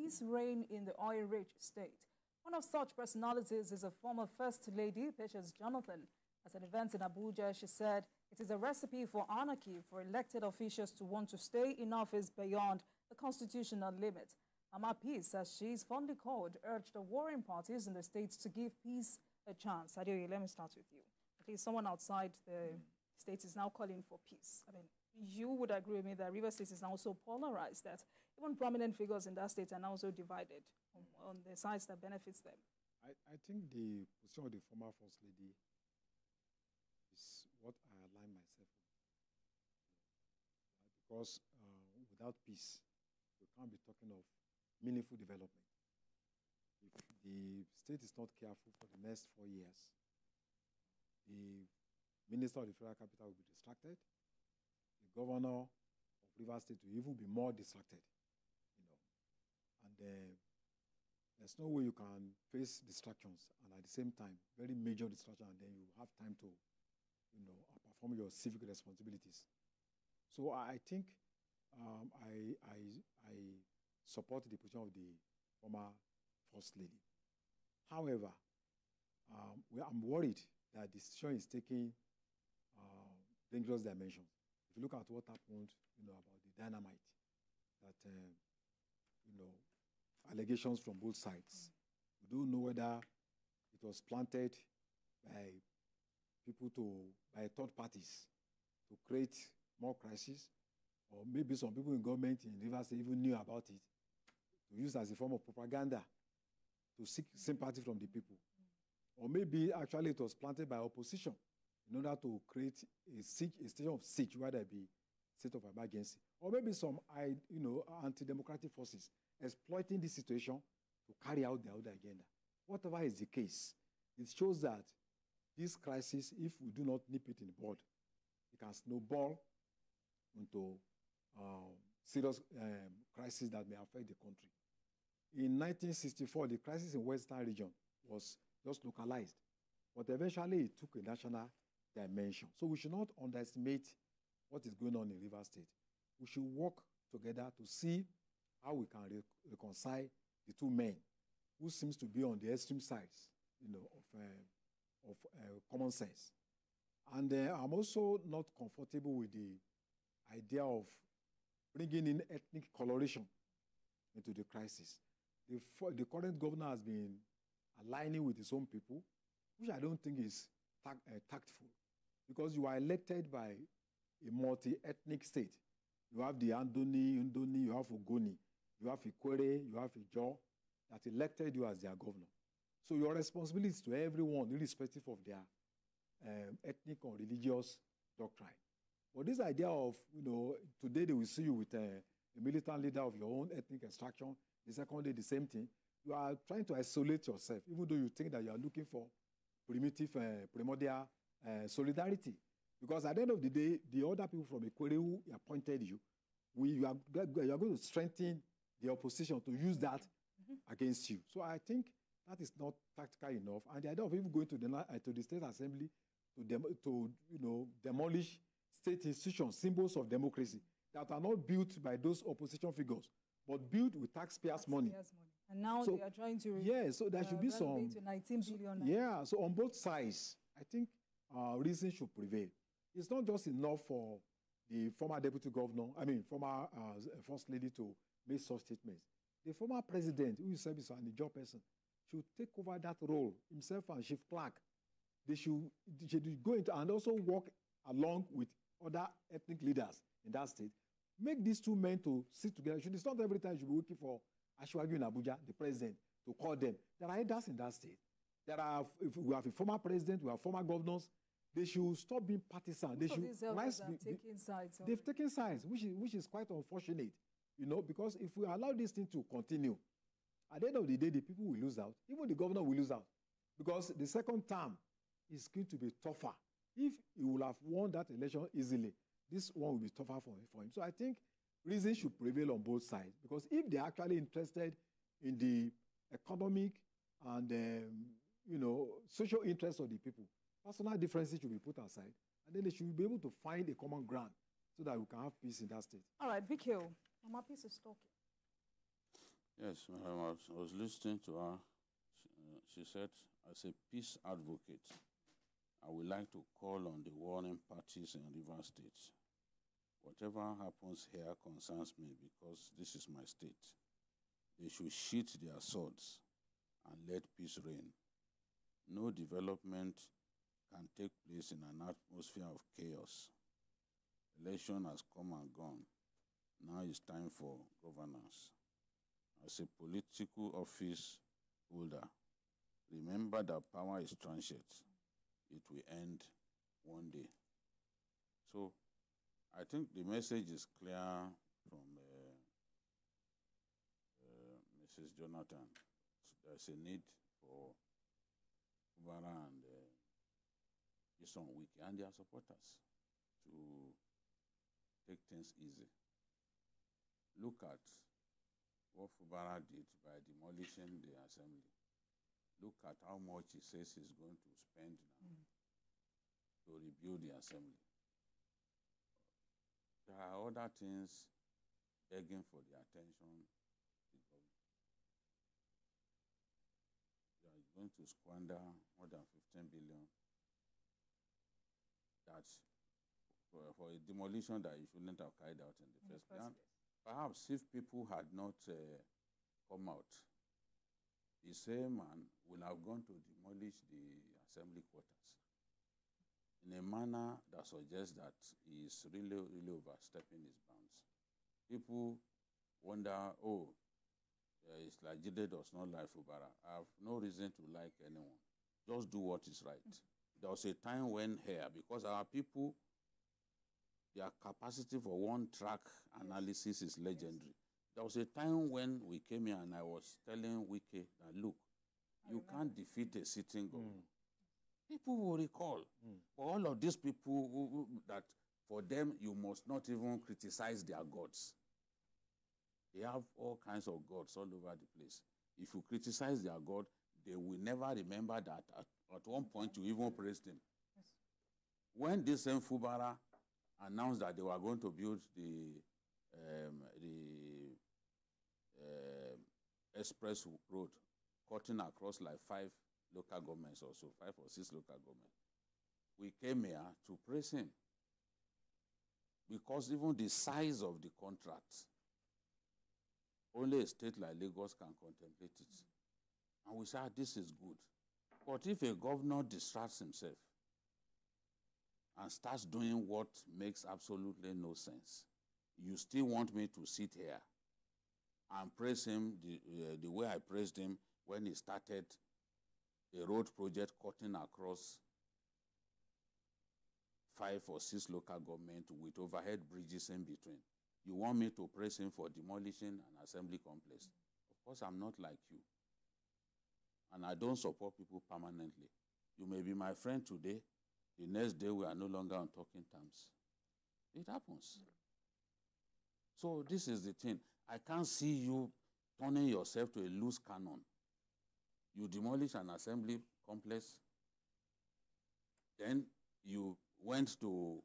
peace reign in the oil-rich state. One of such personalities is a former First Lady, Patience Jonathan. At an event in Abuja, she said it is a recipe for anarchy for elected officials to want to stay in office beyond the constitutional limit. Mama Peace, as she is fondly called, urged the warring parties in the state to give peace a chance. Adeoye, let me start with you. At least someone outside the state is now calling for peace. I mean, you would agree with me that Rivers State is now so polarized that even prominent figures in that state are now so divided on the sides that benefits them. I think the position of the former First Lady is what I align myself with. Because without peace, we can't be talking of meaningful development. If the state is not careful for the next 4 years, the Minister of the Federal Capital will be distracted. The Governor of Rivers State will even be more distracted, And there's no way you can face distractions and at the same time, very major distraction, and then you have time to, perform your civic responsibilities. So I think I support the position of the former First Lady. However, I'm worried that the decision is taking dangerous dimensions. If you look at what happened, about the dynamite, that, allegations from both sides. We don't know whether it was planted by by third parties to create more crisis, or maybe some people in government in Rivers even knew about it, to use as a form of propaganda to seek sympathy from the people. Or maybe actually it was planted by opposition in order to create a state of siege, whether it be state of emergency. Or maybe some anti-democratic forces exploiting this situation to carry out their own agenda. Whatever is the case, it shows that this crisis, if we do not nip it in the bud, it can snowball into serious crisis that may affect the country. In 1964, the crisis in Western region was just localized, but eventually it took a national dimension. So we should not underestimate what is going on in Rivers State. We should work together to see how we can reconcile the two men who seems to be on the extreme sides, of common sense. And I'm also not comfortable with the idea of bringing in ethnic coloration into the crisis. The current governor has been aligning with his own people, which I don't think is tactful, because you are elected by a multi-ethnic state. You have the Ndoni, you have Ogoni, you have Ikwere, you have Ijaw, that elected you as their governor. So your responsibility is to everyone, irrespective of their ethnic or religious doctrine. But this idea of, today they will see you with a militant leader of your own ethnic extraction, the second day the same thing, you are trying to isolate yourself, even though you think that you are looking for primitive, primordial solidarity. Because at the end of the day, the other people from Ikwere who appointed you, you are going to strengthen the opposition to use that against you. So I think that is not tactical enough. And the idea of even going to the state assembly to demolish state institutions, symbols of democracy that are not built by those opposition figures, but built with taxpayers' money. And now they are trying to so there should be some to 19 billion. Yeah, so on both sides, I think reason should prevail. It's not just enough for the former deputy governor, former first lady to make such statements. The former president, who is an job person, should take over that role, himself and chief clerk. They should go into and also work along with other ethnic leaders in that state. Make these two men to sit together. It's not every time you should be working for Ashwagi in Abuja, the president, to call them. There are leaders in that state. If we have a former president, we have former governors. They should stop being partisan. They should taking sides. They've taken sides, which is quite unfortunate, because if we allow this thing to continue, at the end of the day, the people will lose out. Even the governor will lose out, because the second term is going to be tougher. If he will have won that election easily, this one will be tougher for him. So I think reason should prevail on both sides, because if they're actually interested in the economic and social interests of the people, personal differences should be put aside, and then they should be able to find a common ground so that we can have peace in that state. All right, Vikio, Mama Peace is talking. Yes, I was listening to her. She said, as a peace advocate, I would like to call on the warring parties in Rivers State. Whatever happens here concerns me because this is my state. They should sheath their swords and let peace reign. No development can take place in an atmosphere of chaos. Election has come and gone. Now it's time for governance. As a political office holder, remember that power is transient. It will end one day. So I think the message is clear from Mrs. Jonathan. There's a need for Fubara and Wike and their supporters to take things easy. Look at what Fubara did by demolishing the assembly. Look at how much he says he's going to spend now to rebuild the assembly. There are other things begging for the attention of the government. You are going to squander more than 15 billion. That's for a demolition that you shouldn't have carried out in the first place. Perhaps if people had not come out, the same man will have gone to demolish the assembly quarters in a manner that suggests that he is really, really overstepping his bounds. People wonder, oh, it's like Jide does not like Fubara. I have no reason to like anyone. Just do what is right. There was a time when here, because our people, their capacity for one-track analysis is legendary. There was a time when we came here and I was telling Wike that, look, you can't defeat a sitting governor. People will recall. For all of these people that for them, you must not even criticize their gods. They have all kinds of gods all over the place. If you criticize their God, they will never remember that at one point you even praised them. Yes. When this same Fubara announced that they were going to build the express road cutting across like 5 local governments or so, 5 or 6 local governments, we came here to praise him. Because even the size of the contract, only a state like Lagos can contemplate it. And we said, this is good. But if a governor distracts himself and starts doing what makes absolutely no sense, you still want me to sit here and praise him the way I praised him when he started a road project cutting across 5 or 6 local governments with overhead bridges in between. You want me to praise him for demolishing an assembly complex? Of course, I'm not like you. And I don't support people permanently. You may be my friend today. The next day, we are no longer on talking terms. It happens. So this is the thing. I can't see you turning yourself to a loose cannon. You demolish an assembly complex. Then you went to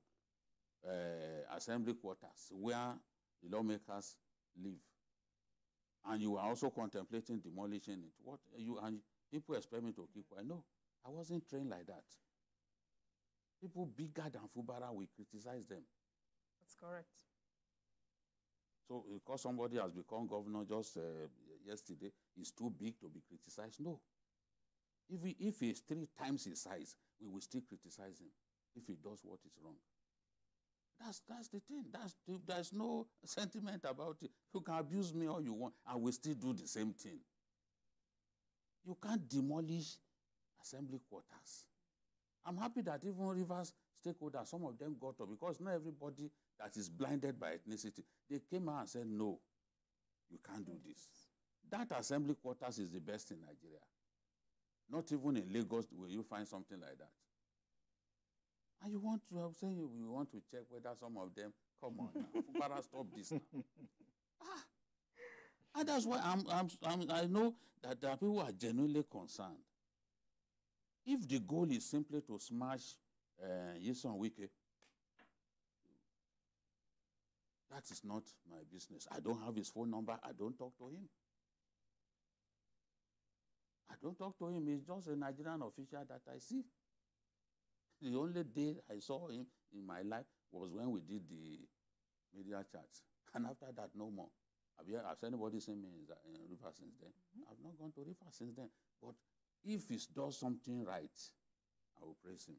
assembly quarters where the lawmakers live. And you are also contemplating demolishing it. What you and people expect me to keep quiet? No, I wasn't trained like that. People bigger than Fubara, we criticize them. That's correct. So because somebody has become governor just yesterday, he's too big to be criticized? No. If he's 3 times his size, we will still criticize him if he does what is wrong. That's the thing. There's no sentiment about it. You can abuse me all you want, and we still do the same thing. You can't demolish assembly quarters. I'm happy that even Rivers stakeholders, some of them got up, because not everybody that is blinded by ethnicity, they came out and said, no, you can't do this. That assembly quarters is the best in Nigeria. Not even in Lagos will you find something like that. And you want to, I'm saying you want to check whether some of them, come on now, Fubara, stop this now. And that's why I know that there are people who are genuinely concerned. If the goal is simply to smash Nyesom Wike, that is not my business. I don't have his phone number. I don't talk to him. don't talk to him. He's just a Nigerian official that I see. The only day I saw him in my life was when we did the media chats. And after that, no more. Has anybody seen me in River since then? I've not gone to River since then. But if he does something right, I will praise him.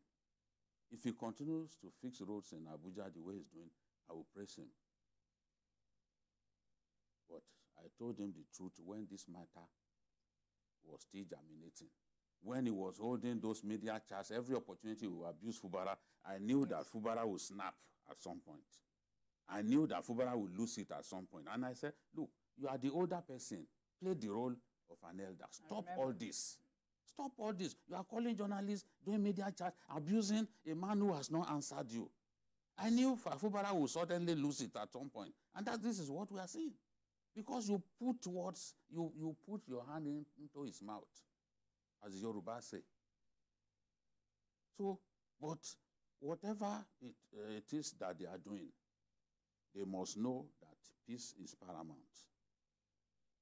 If he continues to fix roads in Abuja the way he's doing, I will praise him. But I told him the truth when this matter was still germinating. When he was holding those media chats, every opportunity to abuse Fubara, I knew that Fubara would snap at some point. I knew that Fubara would lose it at some point. And I said, look, you are the older person. Play the role of an elder. Stop all this. Stop all this. You are calling journalists, doing media chat, abusing a man who has not answered you. I knew Fubara would suddenly lose it at some point. And this is what we are seeing. Because you put words, you put your hand into his mouth, as Yoruba say. So, but whatever it is that they are doing, they must know that peace is paramount.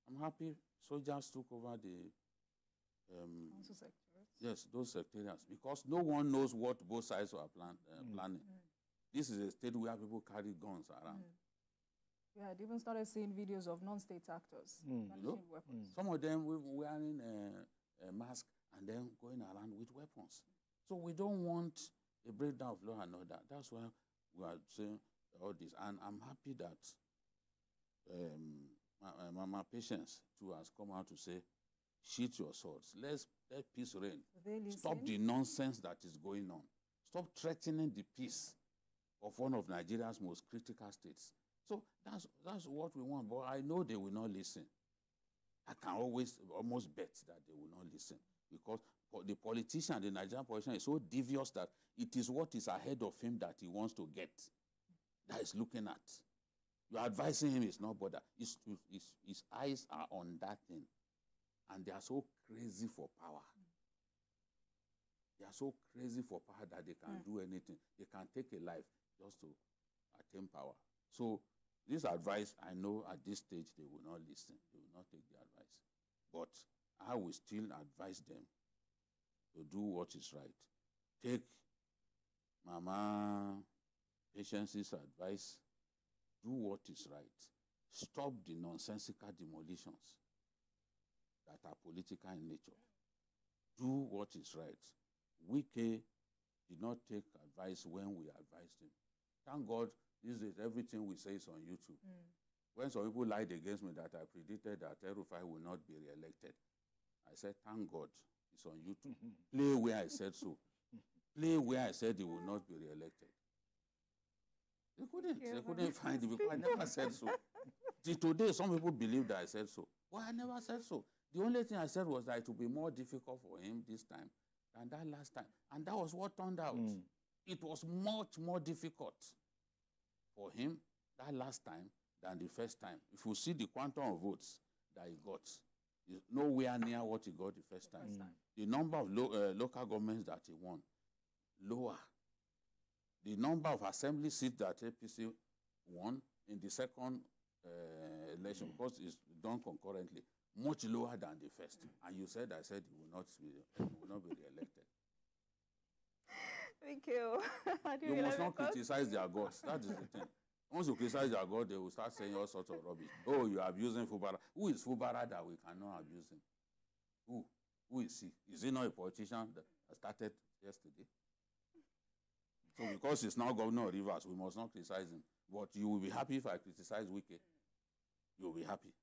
I'm happy soldiers took over the yes, those secretariats, because no one knows what both sides are planning. This is a state where people carry guns around. Yeah, I even started seeing videos of non-state actors brandishing weapons. Some of them wearing a mask and then going around with weapons. So we don't want a breakdown of law and order. That's why we are saying all this. And I'm happy that my patients too has come out to say, sheath your swords. Let peace reign. Stop the nonsense that is going on. Stop threatening the peace of one of Nigeria's most critical states. So that's what we want. But I know they will not listen. I can almost bet that they will not listen, because the politician, the Nigerian politician, is so devious that it is what is ahead of him that he wants to get, that is looking at. You are advising him, it's not bother. His eyes are on that thing. And they are so crazy for power. They are so crazy for power that they can do anything. They can take a life just to attain power. So this advice, I know at this stage they will not listen. They will not take the advice. But I will still advise them to do what is right. Take Mama Patience's advice. Do what is right. Stop the nonsensical demolitions that are political in nature. Do what is right. Wike did not take advice when we advised him. Thank God, these days everything we say is on YouTube. When some people lied against me that I predicted that El-Rufai will not be re-elected, I said, thank God, it's on YouTube. Play where I said so. Play where I said he will not be re-elected. They couldn't find it because I never said so. Till today, some people believe that I said so. Well, I never said so. The only thing I said was that it would be more difficult for him this time than that last time. And that was what turned out. It was much more difficult for him that last time than the first time. If you see the quantum of votes that he got, is nowhere near what he got the first time. The number of local governments that he won, lower. The number of assembly seats that APC won in the second election, because it's done concurrently, much lower than the first. And you said, I said, he will not be re-elected. Thank you. You must not criticize their gods. That is the thing. Once you criticize their God, they will start saying all sorts of rubbish. Oh, you are abusing Fubara. Who is Fubara that we cannot abuse him? Who is he? Is he not a politician that started yesterday? So because he's now governor of Rivers, we must not criticize him. But you will be happy if I criticize Wike. You will be happy.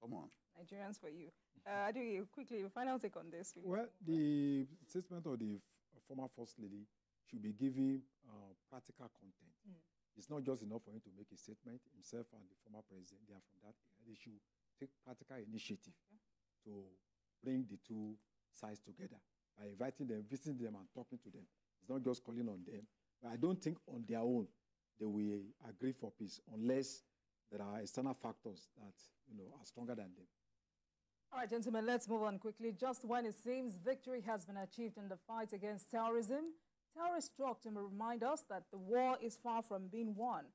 Come on. Nigerians for you. Adu, quickly, final take on this. Well, the statement of the former First Lady should be giving practical content. It's not just enough for him to make a statement. Himself and the former president, they are from that area. They should take practical initiative to bring the two sides together by inviting them, visiting them, and talking to them. It's not just calling on them. But I don't think on their own they will agree for peace unless there are external factors that are stronger than them. All right, gentlemen, let's move on quickly. Just when it seems victory has been achieved in the fight against terrorism, terrorist talk to remind us that the war is far from being won.